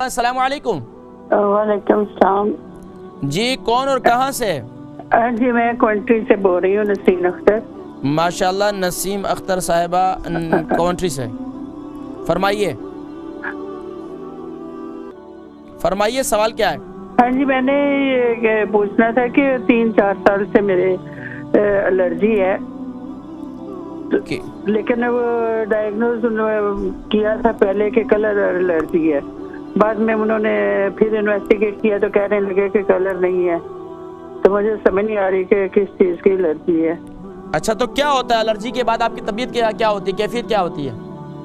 अस्सलाम वालेकुम। वालेकुम अस्सलाम। जी कौन और कहाँ से? जी मैं कॉन्ट्री से बोल रही हूँ, नसीम अख्तर। माशाल्लाह नसीम अख्तर साहिबा कॉन्ट्री से, फरमाइए फरमाइए सवाल क्या है? हाँ जी, मैंने ये पूछना था कि 3-4 साल से मेरे एलर्जी है, लेकिन वो डायग्नोज किया था पहले कि कलर एलर्जी है। बाद में उन्होंने फिर इन्वेस्टिगेट किया तो कहने लगे कि कलर नहीं है। तो मुझे समझ नहीं आ रही कि किस चीज़ की एलर्जी है। अच्छा तो क्या होता है एलर्जी के बाद आपकी तबीयत क्या होती है, कैफियत क्या होती है?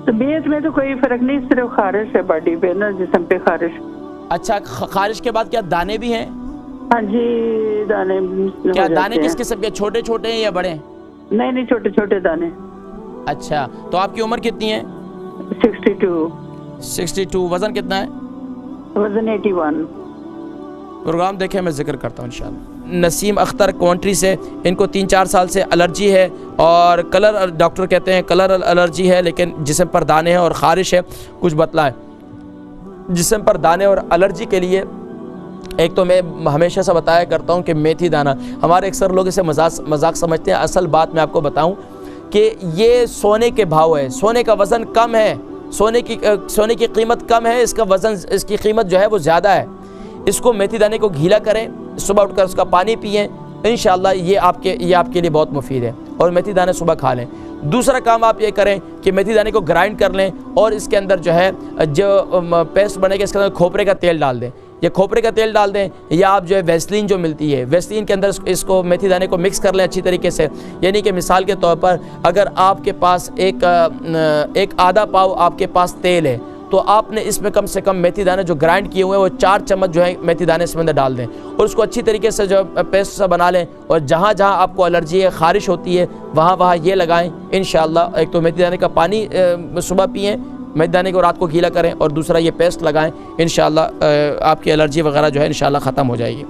तबीयत में तो कोई फर्क नहीं, सिर्फ खारिश है बॉडी पे ना, जिस्म पे खारिश। अच्छा खारिश के बाद क्या दाने भी हैं? हाँ जी दाने। क्या दाने किस किस्म के, छोटे छोटे हैं या बड़े हैं? नहीं छोटे छोटे दाने। अच्छा तो आपकी उम्र कितनी है? 62। वजन कितना है? वजन 81। प्रोग्राम देखे मैं जिक्र करता हूँ इंशाल्लाह। नसीम अख्तर कॉन्ट्री से, इनको 3-4 साल से एलर्जी है और कलर, डॉक्टर कहते हैं कलर एलर्जी है, लेकिन जिस्म पर दाने हैं और ख़ारिश है। कुछ बतलाएं जिस्म पर दाने और एलर्जी के लिए। एक तो मैं हमेशा से बताया करता हूँ कि मेथी दाना, हमारे अक्सर लोग इसे मजाक समझते हैं। असल बात मैं आपको बताऊँ कि ये सोने के भाव है, सोने का वज़न कम है, सोने की कीमत कम है, इसका वज़न, इसकी कीमत जो है वो ज़्यादा है। इसको मेथी दाने को गीला करें, सुबह उठकर उसका पानी पिएं, इंशाअल्लाह ये आपके लिए बहुत मुफीद है। और मेथी दाने सुबह खा लें। दूसरा काम आप ये करें कि मेथी दाने को ग्राइंड कर लें और इसके अंदर जो है जो पेस्ट बनेगा इसके अंदर खोपरे का तेल डाल दें, या खोपरे का तेल डाल दें, या आप जो है वैसलीन जो मिलती है, वैसलीन के अंदर इसको मेथी दाने को मिक्स कर लें अच्छी तरीके से। यानी कि मिसाल के तौर पर अगर आपके पास एक आधा पाव आपके पास तेल है तो आपने इसमें कम से कम मेथी दाने जो ग्राइंड किए हुए हैं वो 4 चम्मच जो है मेथी दाने इसमें अंदर डाल दें और उसको अच्छी तरीके से जो पेस्ट सा बना लें। और जहाँ जहाँ आपको एलर्जी है, ख़ारिश होती है, वहाँ ये लगाएं इंशाअल्लाह। एक तो मेथी दाने का पानी सुबह पिएं, मेथी दाने को रात को गीला करें, और दूसरा ये पेस्ट लगाएं, इंशाअल्लाह आपकी एलर्जी वगैरह जो है इंशाअल्लाह ख़त्म हो जाएगी।